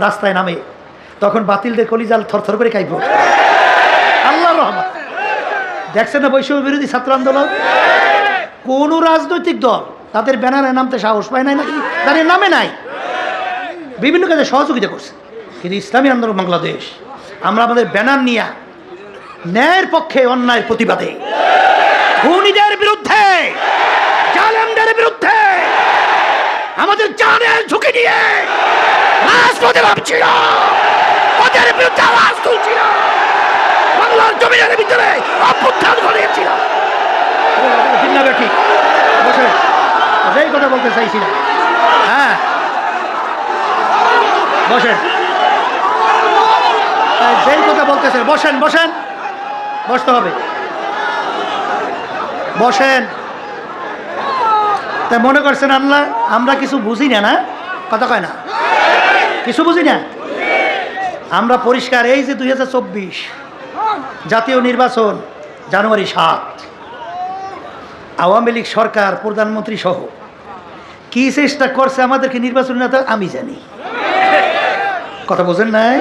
রাস্তায় নামে, তখন বাতিলদের কলিজাল থরথর করে কাঁপে ওঠে। আল্লাহর রহমত। দেখছেন না বৈষম্য বিরোধী ছাত্র আন্দোলন? কোন রাজনৈতিক দল তাদের ব্যানারে নামতে সাহস পায় নাই নাকি? তাদের নামে নাই, বিভিন্ন কাজে সহযোগিতা করছে। কিন্তু ইসলামী আন্দোলন বাংলাদেশ, আমরা আমাদের ব্যানার নিয়ে ন্যায়ের পক্ষে, অন্যায়ের প্রতিবাদে, খুনিদের বিরুদ্ধে, জালেমদের বিরুদ্ধে আমাদের জানের ঝুঁকি নিয়ে রাজপথে নামছিল, ওদের বিরুদ্ধে আওয়াজ তুলছিল, বাংলার জমিনের ভিতরে অভ্যুত্থান ঘটিয়েছিল। ঠিক বসে এই কথা বলতে চাইছিলাম। হ্যাঁ বসেন, যেই কথা বলতেছেন বসেন, বসেন, বসতে হবে, বসেন। তাই মনে করছেন আল্লাহ আমরা কিছু বুঝি না? না কথা কয় না, কিছু বুঝি না আমরা পরিষ্কার। এই যে 2024 জাতীয় নির্বাচন, জানুয়ারি 7, আওয়ামী লীগ সরকার প্রধানমন্ত্রী সহ কি চেষ্টা করছে আমাদেরকে নির্বাচনী নেতা আমি জানি। কথা বোঝেন নাই?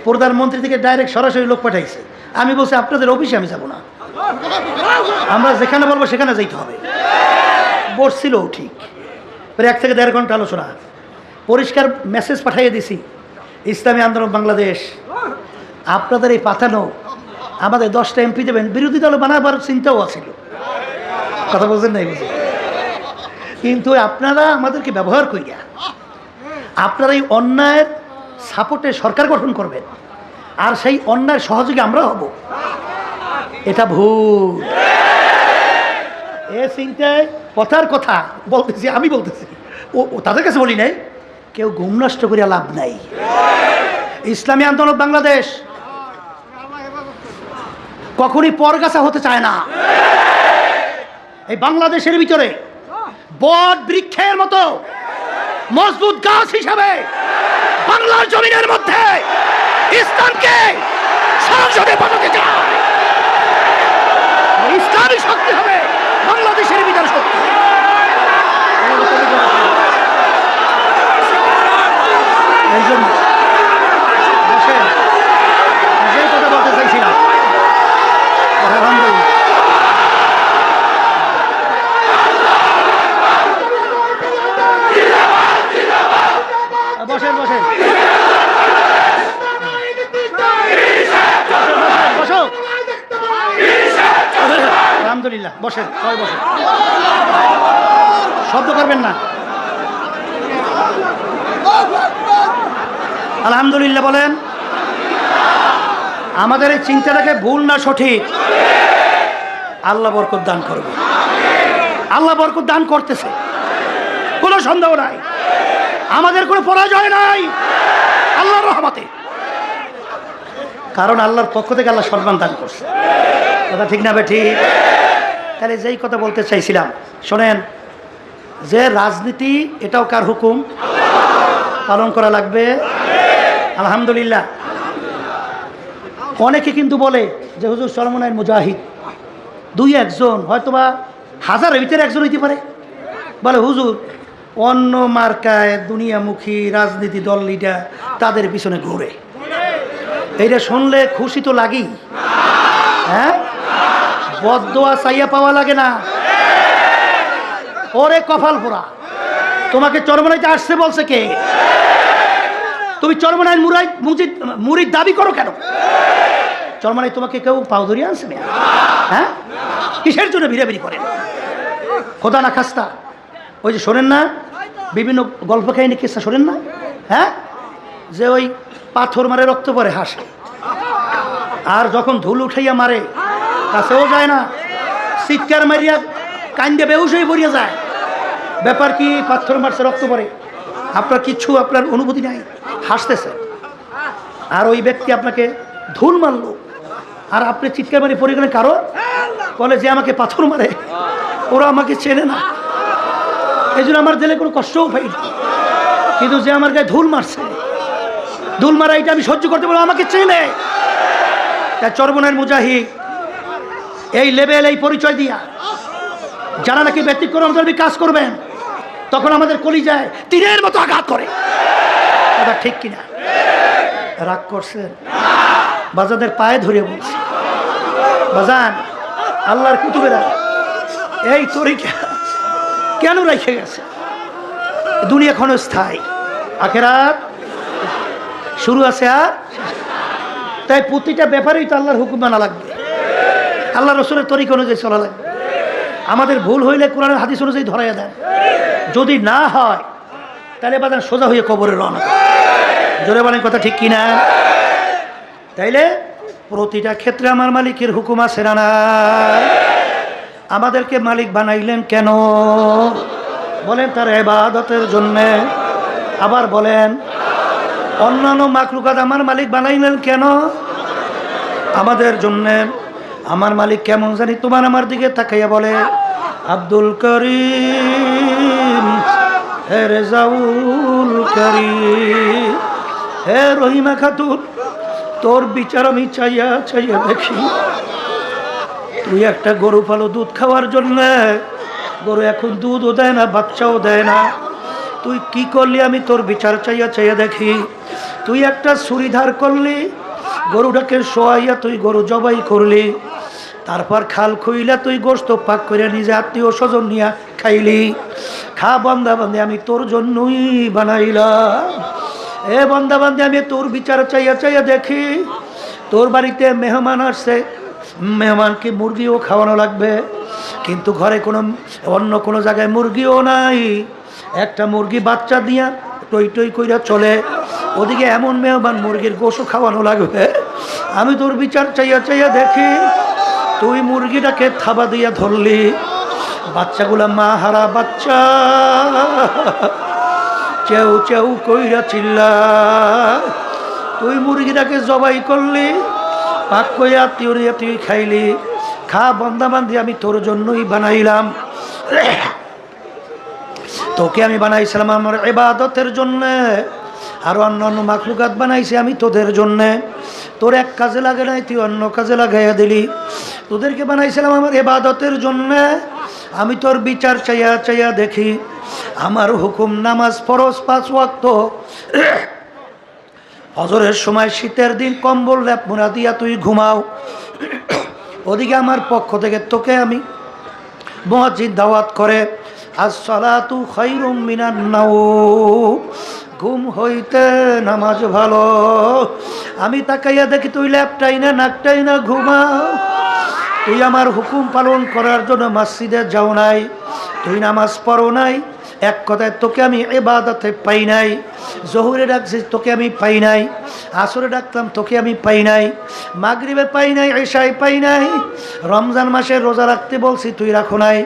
প্রধানমন্ত্রী থেকে ডাইরেক্ট সরাসরি লোক পাঠাইছে। আমি বলছি আপনাদের অফিসে আমি যাব না, আমরা যেখানে বলবো সেখানে যাইতে হবে। বসছিল ঠিক, প্রায় 1 থেকে 1.5 ঘন্টা আলোচনা। পরিষ্কার মেসেজ পাঠিয়ে দিছি, ইসলামী আন্দোলন বাংলাদেশ আপনাদের এই পাঠানো আমাদের 10টা এমপি দেবেন, বিরোধী দল বানাবার চিন্তাও আছিল। কথা বলছেন নাই? বুঝি, কিন্তু আপনারা আমাদেরকে ব্যবহার করিয়া আপনারা এই অন্যায়ের সাপোর্টে সরকার গঠন করবেন, আর সেই অন্যায়ের সহযোগী আমরা হব, এটা ভুল। এ চিন্তায় কথার কথা বলতেছি, আমি বলতেছি, ও তাদের কাছে বলি নাই। কেউ ঘুম নষ্ট করিয়া লাভ নাই। ইসলামী আন্দোলন বাংলাদেশ কখনই পরগাছা হতে চায় না। এই বাংলাদেশের ভিতরে বট বৃক্ষের মতো মজবুত গাছ হিসাবে বাংলার জমিনের মধ্যে ইসলামকে সংসদে পাঠাতে চায়। ইসলামী শক্তি হবে বাংলাদেশের ভিতরে শক্তি। এই জন্য যে কথা বলতে চাইছিলাম, আলহামদুলিল্লাহ বসেন, বসেন, বসো, আলহামদুলিল্লাহ বসেন, সবাই বসেন, শব্দ করবেন না। আলহামদুলিল্লাহ বলেন। আমাদের এই চিন্তাটাকে ভুল না সঠিক, আল্লাহ বরকত দান করবে। আল্লাহ বরকত দান করতেছে, কোনো সন্দেহ নাই। আমাদের কোনো পরাজয় নাই আল্লাহর রহমতে, কারণ আল্লাহর পক্ষ থেকে আল্লাহ সম্মান দান করছে। কথা ঠিক না ঠিক? তাহলে যেই কথা বলতে চাইছিলাম, শোনেন, যে রাজনীতি এটাও কার হুকুম? পালন করা লাগবে। আলহামদুলিল্লাহ। অনেকে কিন্তু বলে যে হুজুর চরমনাইয়ের মুজাহিদ 2-1 জন, হয়তোবা 1000-এর ভিতরে 1 জন হইতে পারে, বলে হুজুর অন্য মার্কায় দুনিয়ামুখী রাজনীতি দল লিডার তাদের পিছনে ঘুরে। এইটা শুনলে খুশি তো লাগেই, হ্যাঁ? বদদোয়া চাইয়া পাওয়া লাগে না। ওরে কপাল পোড়া, তোমাকে চরমনাইতে আসছে বলছে কে? তুমি চরমনাইয়ের মুরিদ দাবি করো কেন? চরমনাই তোমাকে কেউ পাও ধরিয়ে আনছে না? হ্যাঁ, কিসের জন্য ভিড়াভিড়ি করেন? খোদা না খাস্তা, ওই যে শোনেন না বিভিন্ন গল্প কাহিনী কিসা শোনেন না? হ্যাঁ, যে ওই পাথর মারে রক্ত পরে হাসে, আর যখন ধুল উঠাইয়া মারে কাছেও যায় না, চিৎকার মারিয়া কান্দে বেহুশ হয়ে পড়িয়া যায়। ব্যাপার কি? পাথর মারছে, রক্ত পরে, আপনার কিচ্ছু, আপনার অনুভূতি নাই, হাসতেছে। আর ওই ব্যক্তি আপনাকে ধুল মারলো, আর আপনি চিৎকার মারি পড়ে গেলেন। কারো বলে যে আমাকে পাথর মারে, ওরা আমাকে চেনে না, এই জন্য আমার দিলে কোনো কষ্টও পাই না। কিন্তু যে আমার গায়ে ধুল মারছে, ধুল মারা এটা আমি সহ্য করতে পারবো, আমাকে চেনে। তাই চরমনাইয়ের মুজাহিদ এই লেভেল, এই পরিচয় দিয়া যারা নাকি ব্যতিক্রম ধর্মী কাজ করবেন, তখন আমাদের কলিজায় তীরের মতো আঘাত করে। কথা ঠিক কিনা? রাগ করছেন? বাজাদের পায়ে ধরে বলছি, বাজান আল্লাহর কুতুবেরা এই তরিকা কেন রেখে গেছে? দুনিয়া ক্ষণস্থায়ী, আখেরাত শুরু আছে আর তাই প্রতিটা ব্যাপারেই তো আল্লাহর হুকুম মানা লাগবে, আল্লাহ রসুলের তরিকা অনুযায়ী চলা লাগবে। আমাদের ভুল হইলে কোরআনের হাদিস অনুযায়ী ধরাইয়া দেন, যদি না হয় তাহলে বাজান সোজা হয়ে কবরে রওনা। জোরে বলেন কথা ঠিক কিনা? তাইলে প্রতিটা ক্ষেত্রে আমার মালিকের হুকুম আছে না? আমাদেরকে মালিক বানাইলেন কেন? বলেন তার ইবাদতের জন্যে। আবার বলেন অন্যান্য মাখলুকাত আমার মালিক বানাইলেন কেন? আমাদের জন্যে। আমার মালিক কেমন জানি তোমার আমার দিকে তাকাইয়া বলে, আব্দুল করিম, হে রেজাউল করিম, হে রহিমা খাতুন, তোর বিচার আমি চাইয়া চাইয়া দেখি। তুই একটা গরু পালো দুধ খাওয়ার জন্য, গরু এখন দুধও দেয় না, বাচ্চাও দেয় না। তুই কি করলি আমি তোর বিচার চাইয়া চাইয়া দেখি। তুই একটা ছুরি ধার করলি, গরুটাকে শোয়াইয়া তুই গরু জবাই করলি, তারপর খাল খুইলা তুই গোশত পাক করে নিজে আত্মীয় স্বজন নিয়া খাইলি। খা বন্দা বান্দে, আমি তোর জন্যই বানাইলাম। এ বন্দা বান্দে, আমি তোর বিচার চাইয়া চাইয়া দেখি। তোর বাড়িতে মেহমান আসছে, মেহমানকে মুরগিও খাওয়ানো লাগবে, কিন্তু ঘরে অন্য কোনো জায়গায় মুরগিও নাই। একটা মুরগি বাচ্চা দিয়া টই টই কইরা চলে, ওদিকে এমন মেহমান মুরগির গোশও খাওয়ানো লাগবে। আমি তোর বিচার চাইয়া চাইয়া দেখি, তুই মুরগিটাকে থাবা দিয়া ধরলি, বাচ্চাগুলা মা হারা বাচ্চা চেউ চেউ কইরা চিল্লা। তুই মুরগিটাকে জবাই করলি, পাক কইরা আত্মীয় তুই খাইলি। খা বন্দা বান্দি, আমি তোর জন্যই বানাইলাম। তোকে আমি বানাইছিলাম আমার ইবাদতের জন্য, আর অন্য মাখলুকাত বানাইছি আমি তোদের জন্যে। তোর এক কাজে লাগে নাই, তুই অন্য কাজে লাগাইয়া দিলি। তোদেরকে বানাইছিলাম আমার ইবাদতের জন্যে, আমি তোর বিচার চাইয়া চাইয়া দেখি। আমার হুকুম নামাজ ফরজ 5 ওয়াক্ত। ফজরের সময় শীতের দিন কম্বল ল্যাপ মোড়া দিয়া তুই ঘুমাও, ওদিকে আমার পক্ষ থেকে তোকে আমি মুয়াজ্জিন দাওয়াত করে, আসসালাতু খায়রুম মিনান নাওম, ঘুম হইতে নামাজ ভালো। আমি তাকাইয়া দেখি তুই ল্যাপটাই না নাকটাই না ঘুমাও। তুই আমার হুকুম পালন করার জন্য মসজিদে যাও নাই, তুই নামাজ পড়ো নাই। এক কথায় তোকে আমি ইবাদতে পাই নাই। জোহরে ডাকছি তোকে আমি পাই নাই, আসরে ডাকলাম তোকে আমি পাই নাই, মাগরিবে পাই নাই, ইশায় পাই নাই। রমজান মাসে রোজা রাখতে বলছি তুই রাখো নাই।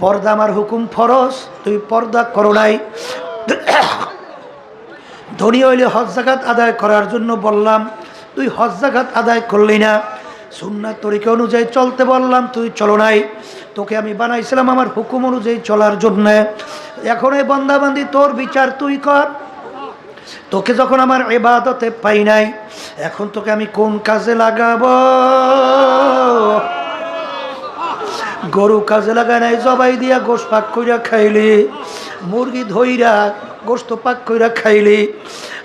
পর্দা আমার হুকুম ফরজ, তুই পর্দা করো নাই। ধনী হইলে হজ যাকাত আদায় করার জন্য বললাম, তুই হজ যাকাত আদায় করলি না। সুন্নাত তরিকা অনুযায়ী চলতে বললাম, তুই চলো নাই। তোকে আমি বানাইছিলাম আমার হুকুম অনুযায়ী চলার জন্য। এখন এই বান্দাবান্দি তোর বিচার তুই কর। তোকে যখন আমার ইবাদতে পাই নাই, এখন তোকে আমি কোন কাজে লাগাবো? গরু কাজে লাগাই নাই, জবাই দিয়া গোশত পাক কইরা খাইলি, মুরগি ধইরা গোশত পাক কইরা খাইলি।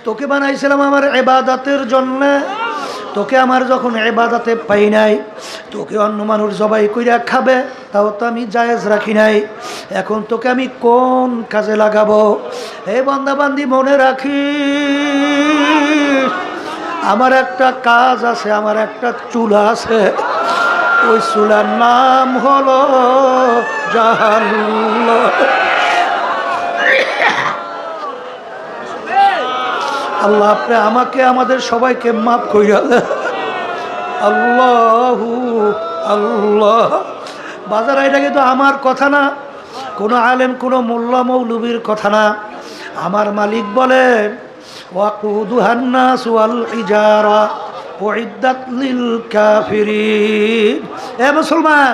তোকে বানাইছিলাম আমার ইবাদতের জন্য, তোকে আমার যখন ইবাদতে পাই নাই, তোকে অন্য মানুষ জবাই কইরা খাবে, তাও তো আমি জায়েজ রাখি নাই। এখন তোকে আমি কোন কাজে লাগাবো? হে বান্দাবান্দি মনে রাখি, আমার একটা কাজ আছে, আমার একটা চুলা আছে। ওই চুলার নাম হলো জাহান্নাম। আল্লাহ আপনি আমাকে আমাদের সবাইকে মাফ কইরা দেন। আল্লাহু আল্লাহ। বাজার এটা কিন্তু আমার কথা না, কোনো আলেম কোনো মোল্লা মৌলবীর কথা না। আমার মালিক বলেন, ওয়াকুদুহান নাস ওয়াল হিজারা উইদ্দাত লিল কাফিরিন। এ মুসলমান,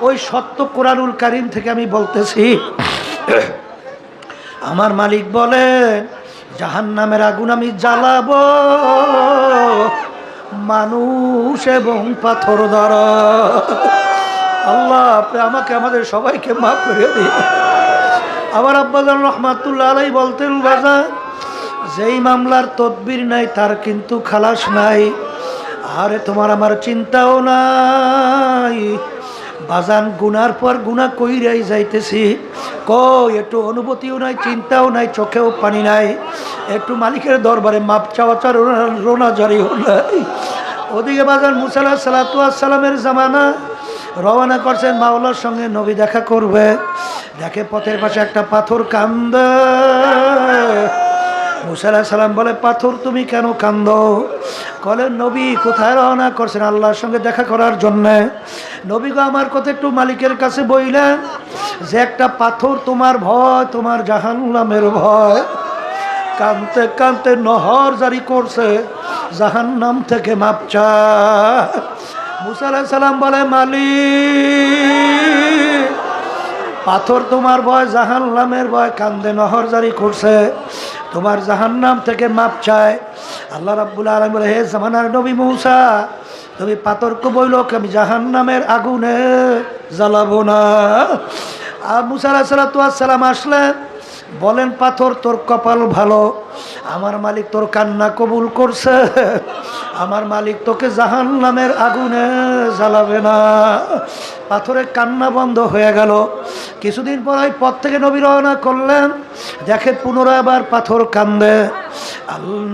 ওই সত্য কোরআনুল কারীম থেকে আমি বলতেছি। আমার মালিক বলেন, জাহান্নামের আগুন আমি জ্বালাবো মানুষ এবং পাথর দ্বারা। আল্লাহ আপনি আমাকে আমাদের সবাইকে মাফ করে দিন। আমার আব্বাজান রহমাতুল্লাহ আলাইহি বলতেন, বাজান যেই মামলার তদবির নাই তার কিন্তু খালাস নাই। আরে তোমার আমার চিন্তাও নাই, বাজান গুনার পর গুনাহ কইরাই যাইতেছি, কই একটু অনুভূতিও নাই, চিন্তাও নাই, চোখেও পানি নাই, একটু মালিকের দরবারে মাপ চাওয়া রোনা জারিও নাই। ওদিকে বাজান মুসা আলাইহিস সালাতু ওয়াস সালামের জামানা, রওনা করছেন মাওলার সঙ্গে, নবী দেখা করবে। দেখে পথের পাশে একটা পাথর কান্দে। মুসা আলাইহিস সালাম বলে, পাথর তুমি কেন কান্দো? বলেন, নবী কোথায় রওনা করছেন? আল্লাহর সঙ্গে দেখা করার জন্যে। নবী গো, আমার কথা একটু মালিকের কাছে বইলেন যে একটা পাথর তোমার ভয়, তোমার জাহান্নামের ভয়। কানতে কানতে নহর জারি করছে, জাহান্নাম থেকে মাপ চায়। মুসা আলাইহিস সালাম বলে, মালিক পাথর তোমার ভয়, জাহান্নামের ভয়, কান্দে নহর জারি করছে, তোমার জাহান্নাম থেকে মাপ চায়। আল্লাহ রাব্বুল আলামিন বলে, হে জামানার নবী মুসা, তুমি পাথরকে বইল আমি জাহান্নামের আগুনে জ্বালাবো না। আর মুসা আলাইহিস সালাম আসলেন, বলেন, পাথর তোর কপাল ভালো, আমার মালিক তোর কান্না কবুল করছে, আমার মালিক তোকে জাহান্নামের আগুনে জ্বালাবে না। পাথরের কান্না বন্ধ হয়ে গেল। কিছুদিন পর ওই পথ থেকে নবী রওনা করলেন, দেখে পুনরায় আবার পাথর কান্দে।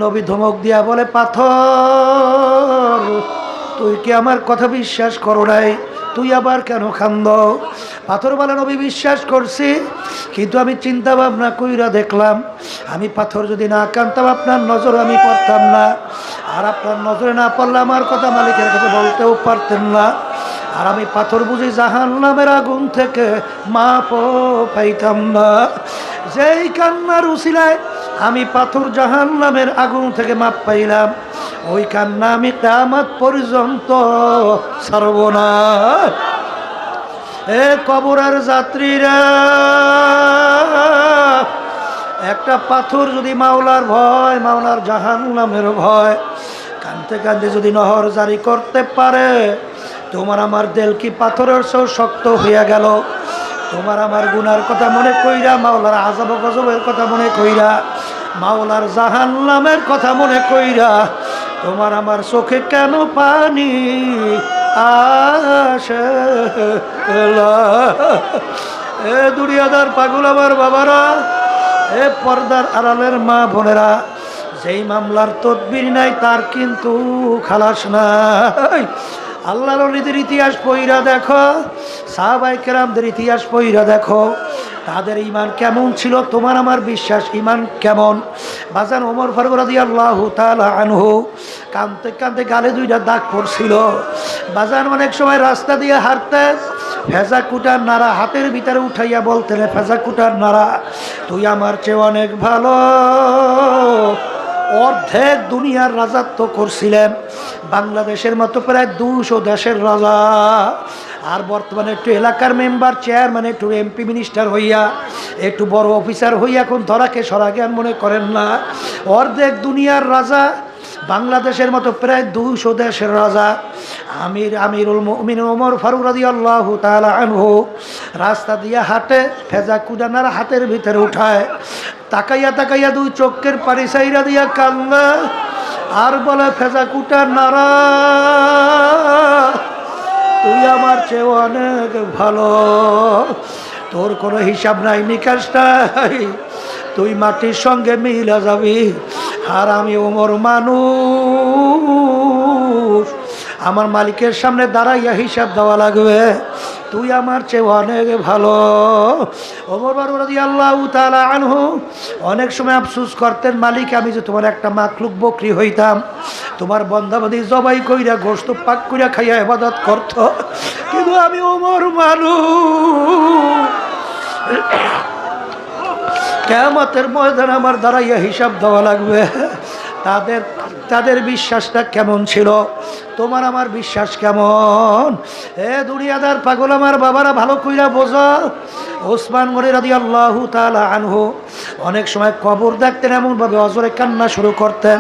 নবী ধমক দিয়া বলে, পাথর তুই কি আমার কথা বিশ্বাস করো নাই? তুই আবার কেন কান্দ? পাথর বলে, নবী বিশ্বাস করছি, কিন্তু আমি চিন্তা ভাবনা কইরা দেখলাম, আমি পাথর যদি না কানতাম আপনার নজর আমি পড়তাম না, আর আপনার নজরে না পড়লে আমার কথা মালিকের কাছে বলতেও পারতেন না, আর আমি পাথর বুঝি জাহান্নামের আগুন থেকে মাপও পাইতাম না। যেই কান্নার উসিলায় আমি পাথর জাহান্নামের আগুন থেকে মাপ পাইলাম, ওই কান্না আমি কিয়ামত পর্যন্ত ছাড়ব না। এ কবরের যাত্রীরা, একটা পাথর যদি মাওলার ভয়, মাওলার জাহান্নামের ভয়, কানতে কানতে যদি নহর জারি করতে পারে, তোমার আমার দিল কি পাথরের চেয়েও শক্ত হইয়া গেল? তোমার আমার গুনার কথা মনে কইরা, মাওলার আযাব গজবের কথা মনে কইরা, মাওলার জাহান্নামের কথা মনে কইরা, তোমার আমার চোখে কেন পানি আসে? এ দুনিয়াদার পাগল আমার বাবারা, এ পর্দার আড়ালের মা বোনেরা, যেই মামলার তদবির নাই তার কিন্তু খালাস নাই। আল্লাহর ওলিদের ইতিহাস পইরা দেখো, সাহাবায়ে কেরামদের ইতিহাস পইরা দেখো, তাদের ঈমান কেমন ছিল, তোমার আমার বিশ্বাস ঈমান কেমন। বাজান ওমর ফারুক রাদিয়াল্লাহু তাআলা আনহু কাঁদতে কাঁদতে গালে দুইটা দাগ পড়ছিল। বাজান অনেক সময় রাস্তা দিয়ে হাঁটতেন, ফেজা কুটার নাড়া হাতের ভিতরে উঠাইয়া বলতেন, ফেজা কুটার নাড়া তুই আমার চেয়ে অনেক ভালো। অর্ধেক দুনিয়ার রাজত্ব করছিলেন, বাংলাদেশের মতো প্রায় 200 দেশের রাজা, আর বর্তমানে একটু এলাকার মেম্বার, চেয়ারম্যান, একটু এমপি মিনিস্টার হইয়া, একটু বড় অফিসার হইয়া এখন ধরাকে সরা জ্ঞান মনে করেন না। অর্ধেক দুনিয়ার রাজা, বাংলাদেশের মতো প্রায় 200 দেশের রাজা, আমিরুল মুমিনিন ওমর ফারুক রাদিয়াল্লাহু তাআলা আনহু রাস্তা দিয়ে হাঁটে, ফেজা কুদানার হাতের ভিতরে উঠায়, তাকাইয়া তাকাইয়া দুই চোখের পানি সাইরা দিয়া কান্না, আর বলে, ফেজা কুটা নারা তুই আমার চেয়ে অনেক ভালো, তোর কোনো হিসাব নাই, নিকাশ নাই, তুই মাটির সঙ্গে মিলা যাবি, আর আমি ওমর মানুষ, আমার মালিকের সামনে দাঁড়াইয়া হিসাব দেওয়া লাগবে, তুই আমার চেয়ে অনেক ভালো। ওমর ফারুক রাদিয়াল্লাহু তাআলা আনহু অনেক সময় আফসোস করতেন, মালিক আমি যে তোমার একটা মাখলুক বকরি হইতাম, তোমার বন্দাবাদী জবাই কইরা গোশত পাক কইরা খাইয়া ইবাদত করত, কিন্তু আমি ওমর মানুষ, কিয়ামতের ময়দানে আমার দাঁড়াইয়া হিসাব দেওয়া লাগবে। তাদের বিশ্বাসটা কেমন ছিল, তোমার আমার বিশ্বাস কেমন? এ দুনিয়াদার পাগল আমার বাবারা, ভালো কইরা বোঝো। ওসমান গনি রাদিয়াল্লাহু তাআলা আনহু অনেক সময় কবর দেখতেন, এমনভাবে অজরে কান্না শুরু করতেন,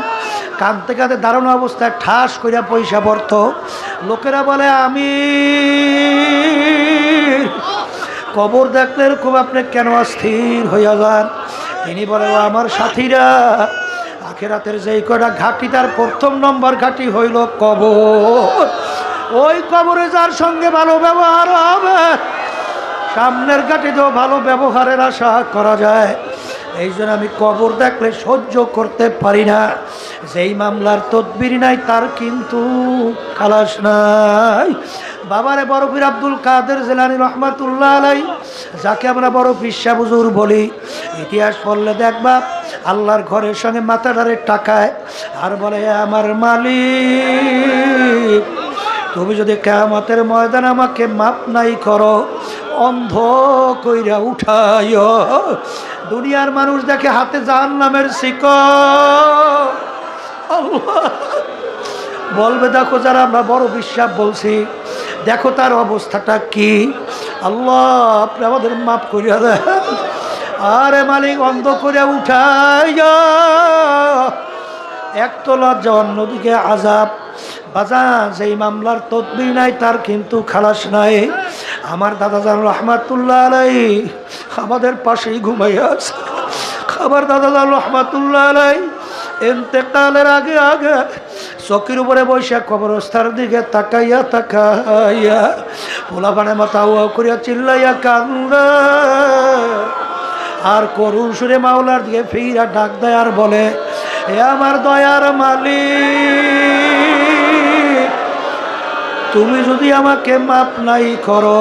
কাঁদতে কাঁদতে দাঁড়ানো অবস্থায় ঠাস কইরা পয়সা পড়ত। লোকেরা বলে, আমি কবর দেখলে খুব আপনি কেন অস্থির হইয়া যান? তিনি বলে, ও আমার সাথীরা, আখিরাতের যেই কয়টা ঘাঁটি, তার প্রথম নম্বর ঘাঁটি হইল কবর। ওই কবরে যার সঙ্গে ভালো ব্যবহার হবে, সামনের ঘাঁটিতেও ভালো ব্যবহারের আশা করা যায়। এই জন্য আমি কবর দেখলে সহ্য করতে পারি না। যেই মামলার তদবির নাই, তার কিন্তু খালাস নাই। বাবারে বড় পীর আব্দুল কাদের জিলানী রহমাতুল্লাহ আলাই, যাকে আমরা বড় পিসা হুজুর বলি, ইতিহাস পড়লে দেখবা আল্লাহর ঘরের সঙ্গে মাথাটারে টাকায় আর বলে, আমার মালিক, তুমি যদি কিয়ামতের ময়দানে আমাকে মাপ নাই করো, অন্ধ কইরা উঠাইও। দুনিয়ার মানুষ দেখে হাতে জাহান্নামের শিকল, বলবে দেখো যারা আমরা বড় বিশ্বাস বলছি, দেখো তার অবস্থাটা কি। আল্লাহ আপনি আমাদের মাফ করিয়া দেন। আরে মালিক, অন্ধ করে উঠাইয়া, এক তো লজ্জা, অন্যদিকে আযাব। বাজান, যেই মামলার তদবির নাই, তার কিন্তু খালাস নাই। আমার দাদাজান রহমাতুল্লাহ আলাইহি আমাদের পাশেই ঘুমাইয়া আছে। আমার দাদাজান রহমাতুল্লাহ আলাইহি ইন্তেকালের আগে আগে চকির উপরে বসে কবরস্থার দিকে তাকাইয়া তাকাইয়া পোলাপানে মাথা উয়া করিয়া চিল্লাইয়া কান্দে, আর করুণ সুরে মাওলার দিকে ফিরা ডাক দেয় আর বলে, এ আমার দয়ার মালিক, তুমি যদি আমাকে মাপ নাই করো,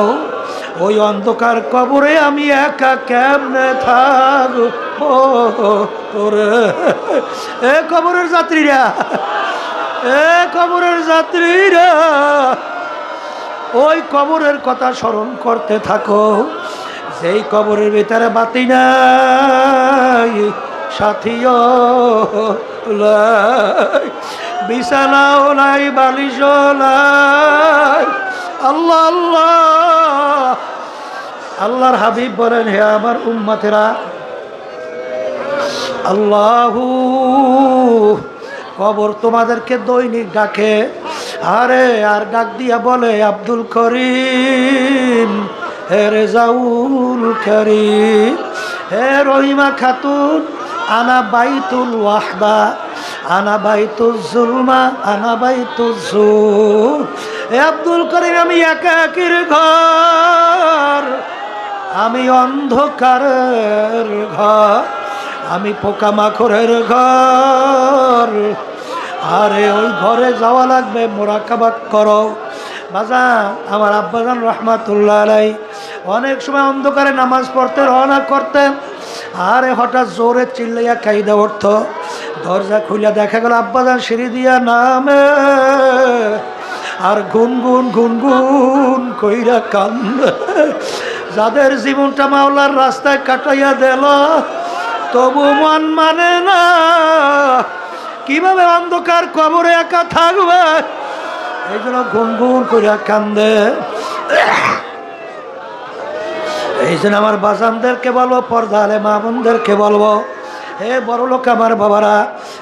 ওই অন্ধকার কবরে আমি একা কেমনে থাকবো। এ কবরের যাত্রীরা, এ কবরের যাত্রীরা, ওই কবরের কথা স্মরণ করতে থাকো। যেই কবরের ভিতরে বাতি নাই, সাথীও নাই, বিছানাও নাই, বালিশও নাই। আল্লাহ আল্লাহ, আল্লাহর হাবিব বলেন, হে আমার উম্মতেরা, আল্লাহু, কবর তোমাদেরকে দৈনিক ডাকে। আরে আর ডাক দিয়া বলে, আব্দুল করিম, হে রেজাউল করিম, হে রহিমা খাতুন, আনা বাইতুল ওয়াহদা, আনা বাইতুল জুলমা, আনা বাইতুল জুল। হে আব্দুল করিম, আমি একাকির ঘর, আমি অন্ধকারের ঘর, আমি পোকামাকড়ের ঘর। আরে ওই ঘরে যাওয়া লাগবে, মোরাকাবা করো। বাজান, আমার আব্বাজান রহমাতুল্লাহ আলাই অনেক সময় অন্ধকারে নামাজ পড়তে রওনা করতেন। আরে হঠাৎ জোরে চিল্লাইয়া কাইদা উঠত, দরজা খুলে দেখা গেল আব্বাজান সিঁড়ি দিয়া নামে, আর গুনগুন গুনগুন কইরা কান্দে। যাদের জীবনটা মাওলার রাস্তায় কাটাইয়া দিল, তবু মন মানে না, কিভাবে অন্ধকার কবরে একা থাকবে, এই জন্য গুনগুন কইরা কান্দে। এই জন্য আমার বাজানদেরকে বলবো, পর্দা আলে মা বোনদেরকে বলবো, হে বড় লোক আমার বাবারা,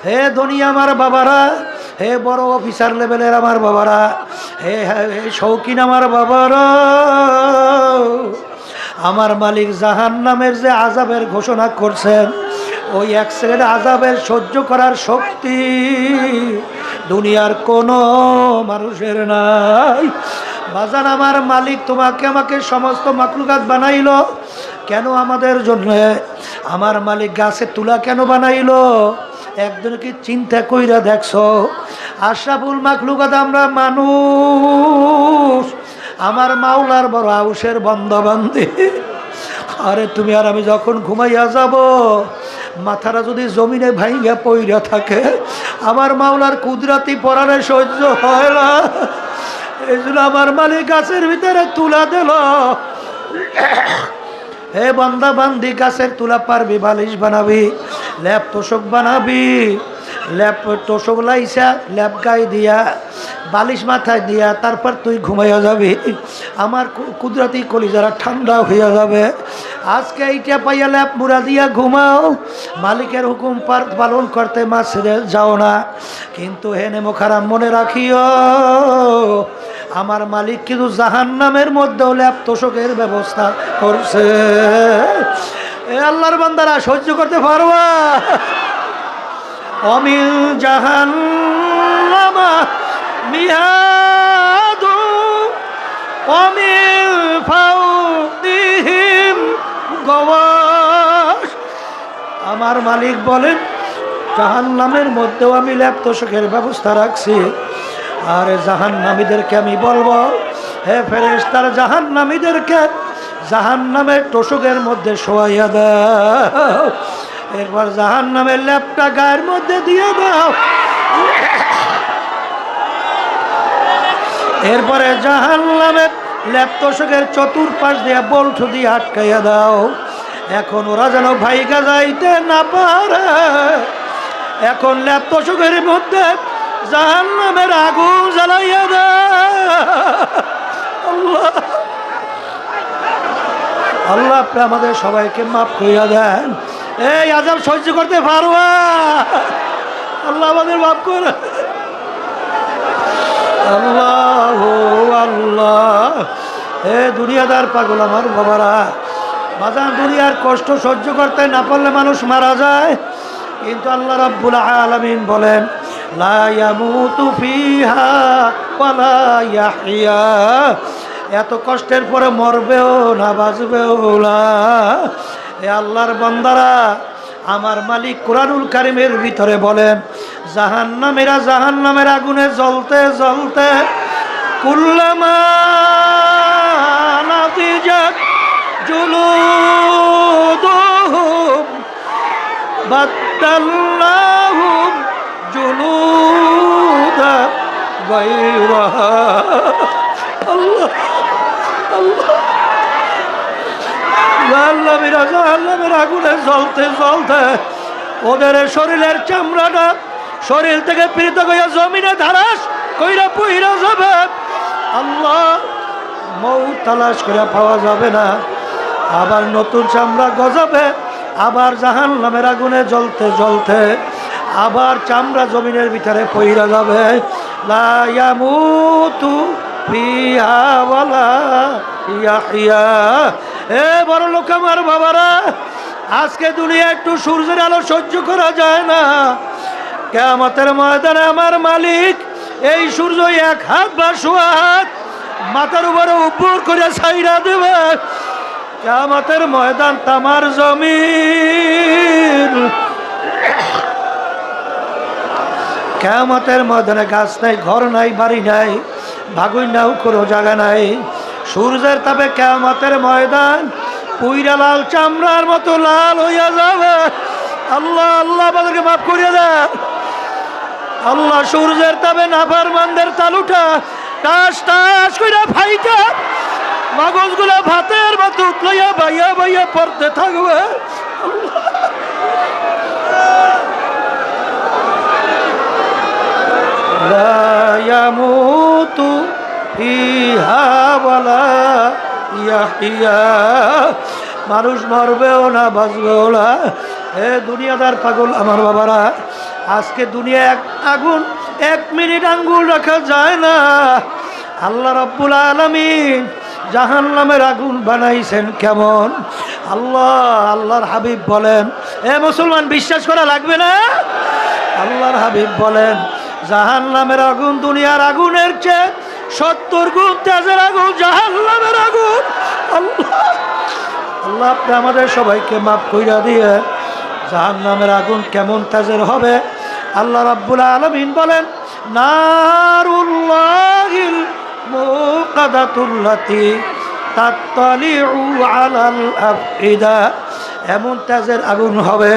হে ধনী আমার বাবারা, হে বড় অফিসার লেভেলের আমার বাবারা, হে শৌখিন আমার বাবারা, আমার মালিক জাহান্নামের যে আযাবের ঘোষণা করছেন, ওই এক সেকেন্ড আযাবের সহ্য করার শক্তি দুনিয়ার কোনো মানুষের নাই। বাজান, আমার মালিক তোমাকে আমাকে সমস্ত মাখলুকাত বানাইলো কেন? আমাদের জন্য। আমার মালিক গাছে তুলা কেন বানাইলো? একদিন কি চিন্তা কইরা দেখছো? আশরাফুল মাখলুকাত আমরা মানুষ, আমার মাওলার বড় আউসের বন্ধবান্ধি। আরে তুমি আর আমি যখন ঘুমাইয়া যাব, মাথাটা যদি জমিনে ভাইঙ্গা পইরা থাকে, আমার মাওলার কুদরতি পরাণে সহ্য হয় না। এই জন্য আমার মালিক গাছের ভিতরে তুলা দিল। হে বান্দা বান্দি, গাছের তুলা পারবি, বালিশ বানাবি, ল্যাপ তোষক বানাবি, ল্যাপ তোষক লাইসা ল্যাপ গায়ে দিয়া, বালিশ মাথায় দিয়া, তারপর তুই ঘুমাইয়া যাবি। আমার কুদরতি কলিজারা ঠান্ডা হইয়া যাবে। আজকে এইটা পাইয়া ল্যাপ মুড়া দিয়া ঘুমাও, মালিকের হুকুম পালন করতে মাসরে যাও না। কিন্তু হেনে মোখারাম মনে রাখিও, আমার মালিক কিন্তু জাহান্নামের মধ্যেও ল্যাপ তোষকের ব্যবস্থা করছে। এ আল্লাহর বান্দারা, সহ্য করতে পারবা? অমিন জাহান্নামা মিহাদু অমিন ফাওদিহিম গওয়াশ। আমার মালিক বলেন জাহান্নামের মধ্যেও আমি লেপ তোশকের ব্যবস্থা রাখছি। আর জাহান্নামীদেরকে আমি বলবো, হে ফেরেশতারা, জাহান্নামীদেরকে জাহান্নামের তোশকের মধ্যে শোয়াইয়া দাও। এরপর জাহান্নামের লেপটা গায়ের মধ্যে দিয়ে দাও। এরপরে জাহান্নামের লেপ তোশকের চতুর্পাশ দিয়ে বল্টু দিয়ে আটকাইয়া দাও। এখন ওরা যেন ভাইগা যাইতে না পারে। এখন লেপ তোশকের মধ্যে জাহান্নামের আগুন জ্বালাইয়া দাও। আল্লাহ আল্লাহ, আপনি আমাদের সবাইকে মাফ করিয়া দেন। এই আযাব সহ্য করতে পারবো আল্লাহ আমাদের মাফ করে। আল্লাহ আল্লাহ, হে দুনিয়াদার পাগল আমার বাবারা, বাজান দুনিয়ার কষ্ট সহ্য করতে না পারলে মানুষ মারা যায়। কিন্তু আল্লাহ রাব্বুল আলামিন বলেন লা ইয়ামুতু ফিহা ওয়ালা ইয়াহইয়া। এত কষ্টের পরে মরবেও না, বাঁচবেও না। এ আল্লাহর বান্দারা, আমার মালিক কুরআনুল কারীমের ভিতরে বলেন জাহান্নামীরা জাহান্নামের আগুনে জ্বলতে জ্বলতে কুল্লামা নাদিজাত জুলুদুহুম বাদদালনাহুম জুলুদা গায়রাহা। আল্লাহ আল্লাহ, জাহান্নামীরা জাহান্নামের আগুনে জ্বলতে জ্বলতে ওদের শরীরের চামড়াটা শরীর থেকে পৃথক হইয়া জমিনে ধারাস কইরা পুইরা যাবে। আল্লাহ, মৌত তালাশ করে পাওয়া যাবে না। আবার নতুন চামড়া গজাবে। আবার জাহান্নামের আগুনে জ্বলতে জ্বলতে আবার চামড়া জমিনের ভিতরে পইরা যাবে। লা ইয়ামুতু ফিহা ওয়ালা ইয়াহইয়া। এ বড় লোক আমার বাবারা, আজকে দুনিয়া একটু সূর্যের আলো সহ্য করা যায় না। কিয়ামতের ময়দানে আমার মালিক এই সূর্য এক হাত বা সোয়া হাত মাথার উপরে উপর করে ছাইরা দেবে। কিয়ামতের ময়দান তামার জমিন। কিয়ামতের ময়দানে গাছ নাই, ঘর নাই, বাড়ি নাই, ভাগুই নাও কোনো জায়গা নাই। সূর্যের তাপে কিয়ামতের ময়দান পুইরা লাল চামড়ার মতো লাল হইয়া যাবে। আল্লাহ আল্লাহ আমাদেরকে মাফ করিয়া দেন। আল্লাহ, সূর্যের তাপে নাফরমানদের তালুটা টাস টাস কইরা ফাইটা মাগজগুলা ভাতের মতো লইয়া বাইয়া বাইয়া পড়তে থাকবে। লা ইয়ামুতু ফিহা ওয়ালা ইয়াহইয়া। মানুষ মরবেও না, বাঁচবেও না। এ দুনিয়াদার পাগল আমার বাবারা, আজকে দুনিয়া এক আগুন, 1 মিনিট আঙ্গুল রাখা যায় না। আল্লাহ রাব্বুল আলামিন জাহান্নামের আগুন বানাইছেন কেমন। আল্লাহ আল্লাহর হাবিব বলেন, এ মুসলমান বিশ্বাস করা লাগবে না। আল্লাহর হাবিব বলেন জাহান্নামের আগুন দুনিয়ার আগুনের চেয়ে 70 গুণ তেজের আগুন জাহান্নামের আগুন। আল্লাহ আল্লাহ, আপনি আমাদের সবাইকে মাফ কইরা দিয়ে জাহান্নামের আগুন কেমন তেজের হবে। আল্লাহ রাব্বুল আলামিন বলেন নারুল্লাহিল মুকাদাতুল্লাতি তাত্তালিউ আলাল আফইদা। এমন তেজের আগুন হবে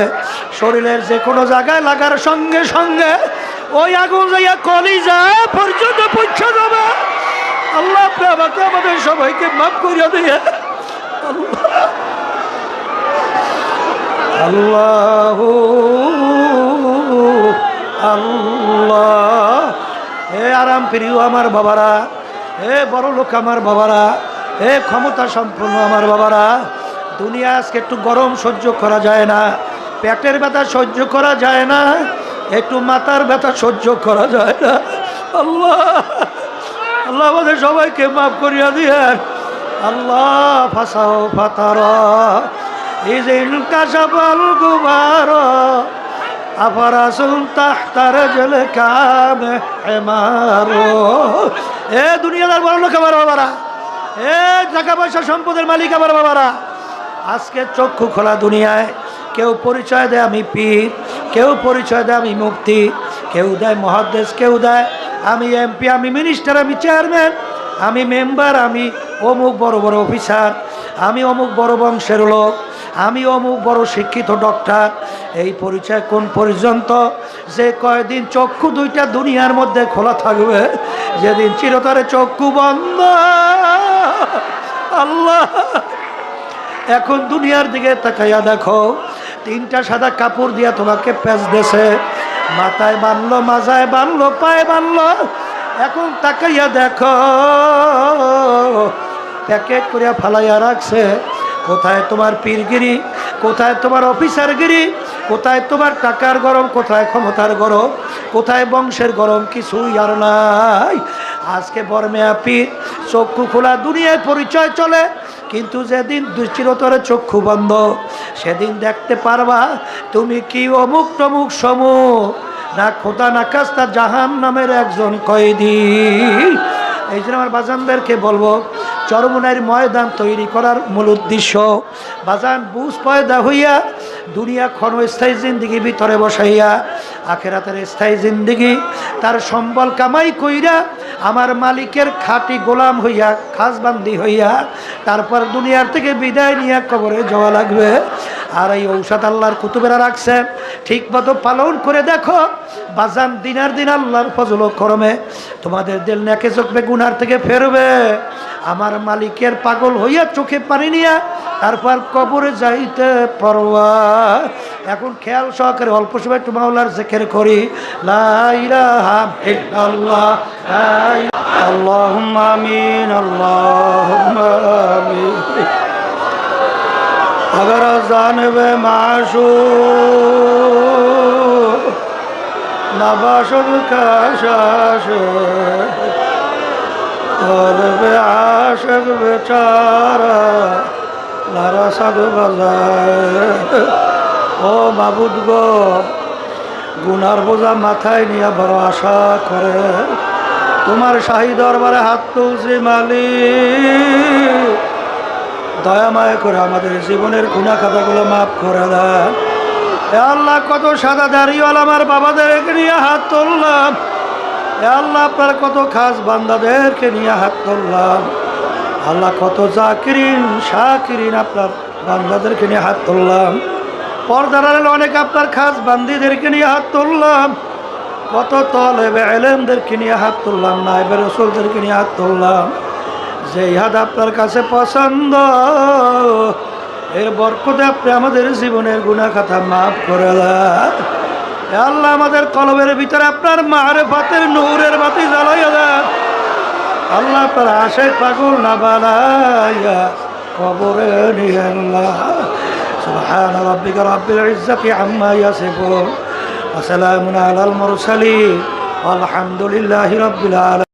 শরীরের যে কোনো জায়গায় লাগার সঙ্গে সঙ্গে ওই আগুন যাইয়া কলিজা পর্যন্ত পৌঁছে যাবে। আল্লাহ, আপনি আমাকে আমাদের সবাইকে মাফ করিয়া দিয়ে। আল্লাহ আল্লাহ, হে আরাম প্রিয় আমার বাবারা, হে বড় লোক আমার বাবারা, হে ক্ষমতা সম্পন্ন আমার বাবারা, দুনিয়া আজকে একটু গরম সহ্য করা যায় না, পেটের ব্যথা সহ্য করা যায় না, একটু মাথার ব্যথা সহ্য করা যায় না। আল্লাহ আল্লাহ, আমাদের সবাইকে মাফ করিয়া দিয়েন। আল্লাহ, ফাসাও ফাতারা ইজিন কাশাফাল গুবার আফারাসুন তাহতা রাজুল কামে ইমারু। এ দুনিয়াদার বড় লোক আমার বাবারা, এ টাকা পয়সা সম্পদের মালিক আমার বাবারা, আজকে চক্ষু খোলা দুনিয়ায়। কেউ পরিচয় দেয় আমি পীর, কেউ পরিচয় দেয় আমি মুফতি, কেউ দেয় মুহাদ্দিস, কেউ দেয় আমি এমপি, আমি মিনিস্টার, আমি চেয়ারম্যান, আমি মেম্বার, আমি অমুক বড় বড় অফিসার, আমি অমুক বড় বংশের লোক, আমি অমুক বড় শিক্ষিত ডক্টর। এই পরিচয় কোন পর্যন্ত? যে কয়দিন চক্ষু দুইটা দুনিয়ার মধ্যে খোলা থাকবে, যেদিন চিরতরে চক্ষু বন্ধ। আল্লাহ, এখন দুনিয়ার দিকে তাকাইয়া দেখো, তিনটা সাদা কাপড় দিয়া তোমাকে প্যাচ দেছে, মাথায় বানলো, মাজায় বানলো, পায়ে বানলো। এখন তাকাইয়া দেখো, প্যাকেট করিয়া ফালাইয়া রাখছে। কোথায় তোমার পীরগিরি, কোথায় তোমার অফিসারগিরি, কোথায় তোমার টাকার গরম, কোথায় ক্ষমতার গরম, কোথায় বংশের গরম, কিছুই আর নাই। আজকে বর্মেয়া পীর, চক্ষু খোলা দুনিয়ায় পরিচয় চলে, কিন্তু যেদিন চিরতরে চক্ষু বন্ধ, সেদিন দেখতে পারবা তুমি কি অমুক টমুক সমুক, না খোদা না কাস্তা জাহান নামের একজন কয়েদি। এই জন্য আমার বাজানদেরকে বলবো, চরমনাইয়ের ময়দান তৈরি করার মূল উদ্দেশ্য, বাজান বুঝ পয়দা হইয়া দুনিয়া ক্ষণস্থায়ী জিন্দিগি ভিতরে বসাইয়া আখেরাতের স্থায়ী জিন্দিগি তার সম্বল কামাই কইরা আমার মালিকের খাঁটি গোলাম হইয়া, খাসবান্দি হইয়া, তারপর দুনিয়ার থেকে বিদায় নিয়ে কবরে যাওয়া লাগবে। আর এই ঔষধ আল্লাহর কুতুবেরা রাখছেন, ঠিক মতো পালন করে দেখো বাজান, দিনার দিন আল্লাহর ফজল ও করমে তোমাদের দিল নেকে চোখবে, গুনার থেকে ফেরবে। আমার মালিকের পাগল হইয়া চোখে পানি নিয়া তারপর কবরে যাইতে পারবা। এখন খেয়াল সহকারে অল্প সময় একটু মাওলার জিকির করি। লা ইলাহা ইল্লাল্লাহ, আল্লাহুম্মা আমিন, আল্লাহুম্মা আমিন। अगर जानब माशूक नबाशुद काशाश तलब आशिक बेचारा लारा सद बाजाए। ও মাবুদ গো, গুনার বোঝা মাথায় নিয়ে বড় আশা করে তোমার শাহী দরবারে হাত তুলছি মালিক, দয়া মায়া করে আমাদের জীবনের গুনাহ খাতাগুলো মাফ করে দেন। এ আল্লাহ, কত সাদা দাড়িওয়ালা আমার বাবাদেরকে নিয়ে হাত তুললাম। এ আল্লাহ, আপনার কত খাস বান্দাদেরকে নিয়ে হাত তুললাম। আল্লাহ, কত জাকিরিন শাকিরিন আপনার বান্দাদেরকে নিয়ে হাত তুললাম। পর্দার আড়ালে অনেক আপনার খাস বান্দিদেরকে নিয়ে হাত তুললাম। কত তলেবে ইলমদেরকে নিয়ে হাত তুললাম, নায়েবে রাসূলদেরকে নিয়ে হাত তুললাম। যে ইহাদ আপনার কাছে পছন্দ, এর বরকতে আপনি আমাদের জীবনের গুনাহ খাতা মাফ করে দেন। আল্লাহ, আমাদের কলবের ভিতরে আপনার মারিফাতের নূরের বাতি জ্বালাইয়া দেন। আল্লাহ, আপনার আশায় পাগল না বানাইয়া কবরে নিয়েন না। সুবহান রাব্বিকা রাব্বিল ইজ্জাতি আম্মা ইয়াসিফুন ওয়া সালামুন আলাল মুরসালিন আলহামদুলিল্লাহি রাব্বিল আলামিন।